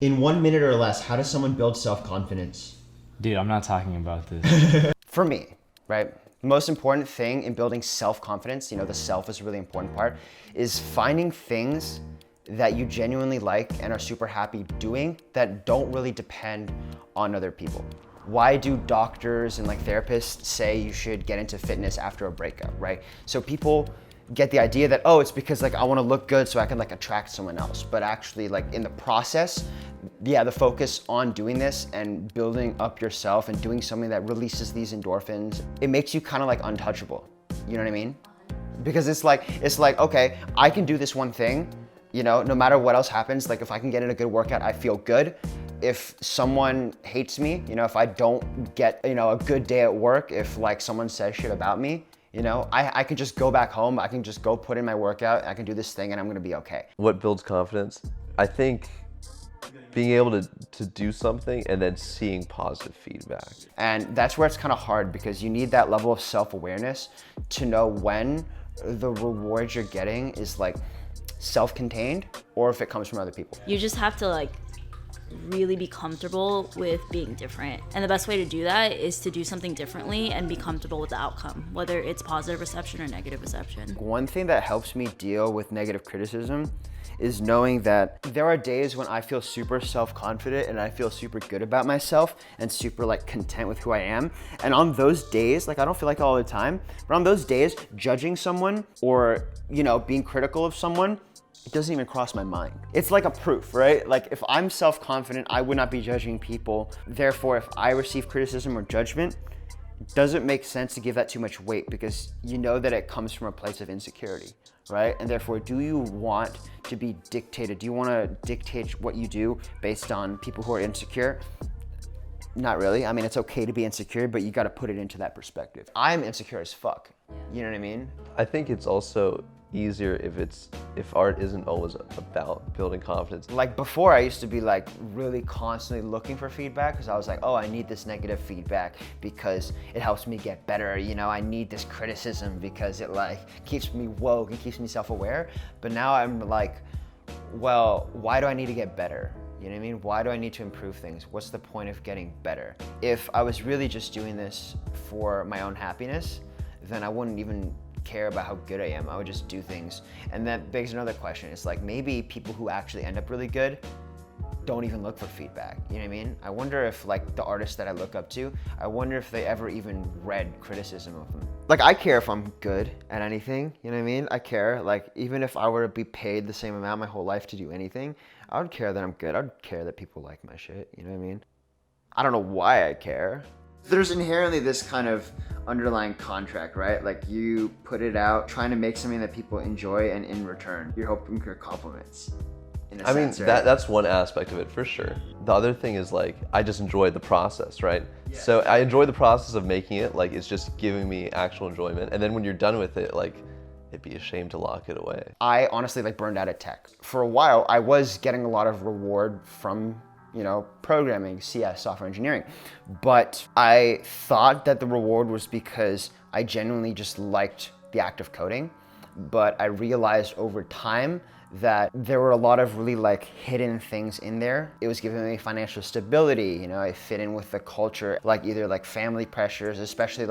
In 1 minute or less, how does someone build self-confidence? Dude, I'm not talking about this. For me, right? The most important thing in building self-confidence, the self is a really important part, is finding things that you genuinely like and are super happy doing that don't really depend on other people. Why do doctors and therapists say you should get into fitness after a breakup, right? So people get the idea that, oh, it's because I want to look good so I can attract someone else. But actually in the process, the focus on doing this and building up yourself and doing something that releases these endorphins, it makes you kind of untouchable. You know what I mean? Because it's like, okay, I can do this one thing, no matter what else happens. If I can get in a good workout, I feel good. If someone hates me, if I don't get, a good day at work, if someone says shit about me, I can just go back home. I can just go put in my workout. I can do this thing and I'm gonna be okay. What builds confidence? I think being able to do something and then seeing positive feedback. And that's where it's kind of hard because you need that level of self-awareness to know when the reward you're getting is self-contained or if it comes from other people. You just have to really be comfortable with being different. And the best way to do that is to do something differently and be comfortable with the outcome, whether it's positive reception or negative reception. One thing that helps me deal with negative criticism is knowing that there are days when I feel super self-confident and I feel super good about myself and super content with who I am. And on those days, I don't feel like all the time, but on those days, judging someone or, being critical of someone, it doesn't even cross my mind. It's like a proof, right? If I'm self-confident, I would not be judging people. Therefore, if I receive criticism or judgment, it doesn't make sense to give that too much weight because you know that it comes from a place of insecurity, right? And therefore, do you want to be dictated? Do you want to dictate what you do based on people who are insecure? Not really. I mean, it's okay to be insecure, but you got to put it into that perspective. I'm insecure as fuck. You know what I mean? I think it's also easier if art isn't always about building confidence. Before, I used to be really constantly looking for feedback because I was oh, I need this negative feedback because it helps me get better. I need this criticism because it keeps me woke and keeps me self-aware. But now I'm well, why do I need to get better? You know what I mean? Why do I need to improve things? What's the point of getting better? If I was really just doing this for my own happiness, then I wouldn't even care about how good I am. I would just do things. And that begs another question. It's maybe people who actually end up really good don't even look for feedback. You know what I mean? I wonder if the artists that I look up to, I wonder if they ever even read criticism of them. I care if I'm good at anything, you know what I mean? I care, even if I were to be paid the same amount my whole life to do anything, I would care that I'm good. I'd care that people like my shit, you know what I mean? I don't know why I care. There's inherently this kind of underlying contract, right? You put it out trying to make something that people enjoy, and in return, you're hoping for compliments. I mean, that's one aspect of it for sure. The other thing is I just enjoy the process, right? Yeah. So I enjoy the process of making it, it's just giving me actual enjoyment. And then when you're done with it, it'd be a shame to lock it away. I honestly burned out at tech. For a while, I was getting a lot of reward from programming, CS, software engineering. But I thought that the reward was because I genuinely just liked the act of coding. But I realized over time that there were a lot of really hidden things in there. It was giving me financial stability, I fit in with the culture, either family pressures, especially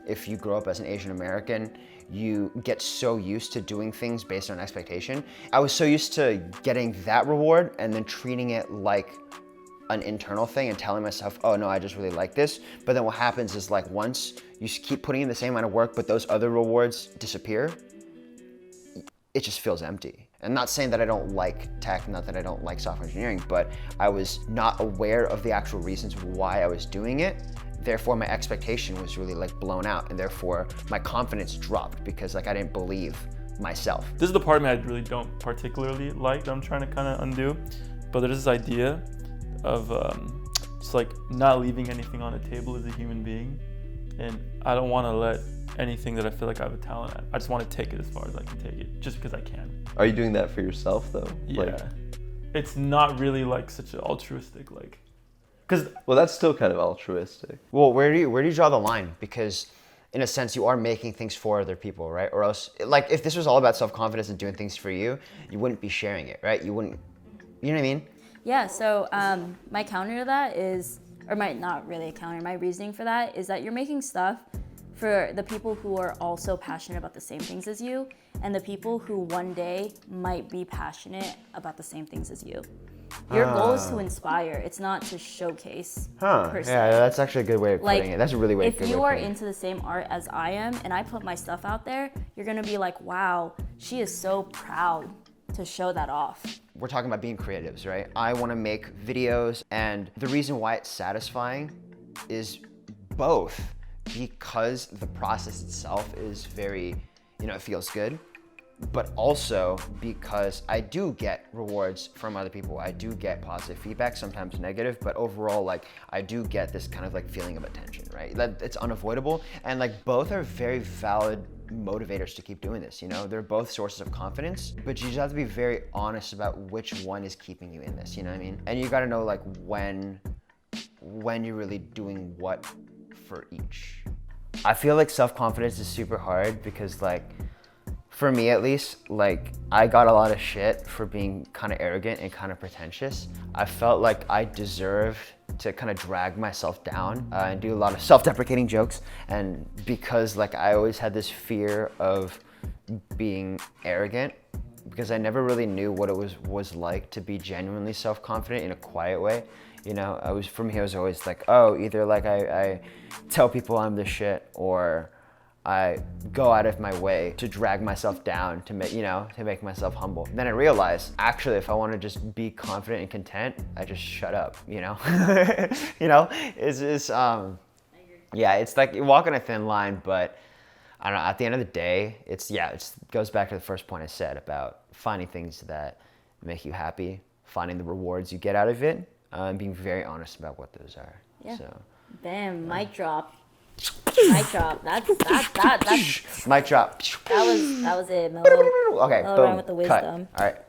if you grow up as an Asian American, you get so used to doing things based on expectation. I was so used to getting that reward and then treating it like an internal thing and telling myself, oh no, I just really like this. But then what happens is once you keep putting in the same amount of work, but those other rewards disappear, it just feels empty. I'm not saying that I don't like tech, not that I don't like software engineering, but I was not aware of the actual reasons why I was doing it. Therefore, my expectation was really blown out, and therefore my confidence dropped because I didn't believe myself. This is the part of me I really don't particularly like that I'm trying to kind of undo, but there's this idea of just not leaving anything on the table as a human being, and I don't want to let anything that I feel I have a talent at. I just want to take it as far as I can take it, just because I can. Are you doing that for yourself though? Yeah. It's not really such an altruistic Well, that's still kind of altruistic. Well, where do you draw the line? Because in a sense, you are making things for other people, right? Or else, if this was all about self-confidence and doing things for you, you wouldn't be sharing it, right? You wouldn't, you know what I mean? Yeah, so my counter to that is, or my, not really a counter, my reasoning for that is that you're making stuff for the people who are also passionate about the same things as you, and the people who one day might be passionate about the same things as you. Your goal is to inspire. It's not to showcase. Per se. Yeah, that's actually a good way of putting it. That's a really good way If of you are putting it. into the same art as I am, and I put my stuff out there, you're gonna be like, wow, she is so proud to show that off. We're talking about being creatives, right? I want to make videos, and the reason why it's satisfying is both because the process itself is very, it feels good, but also because I do get rewards from other people. I do get positive feedback, sometimes negative, but overall, like, I do get this kind of like feeling of attention, right? That it's unavoidable, and like both are very valid motivators to keep doing this. They're both sources of confidence, but you just have to be very honest about which one is keeping you in this. You know what I mean? And you got to know like when you're really doing what for each. I feel like self-confidence is super hard because, like, for me at least, like, I got a lot of shit for being kind of arrogant and kind of pretentious. I felt like I deserved to kind of drag myself down and do a lot of self-deprecating jokes. And because, like, I always had this fear of being arrogant, because I never really knew what it was like to be genuinely self-confident in a quiet way. For me, I was always like, oh, either like I tell people I'm the shit, or I go out of my way to drag myself down to make myself humble. And then I realized, actually, if I want to just be confident and content, I just shut up. It's like you're walking a thin line, but I don't know. At the end of the day, it goes back to the first point I said about finding things that make you happy, finding the rewards you get out of it, and being very honest about what those are. Yeah. So. Bam, mic drop. Mic drop. That's Mic drop. that was it. Mellow, Okay, mellow boom. around with the Cut. wisdom. All right.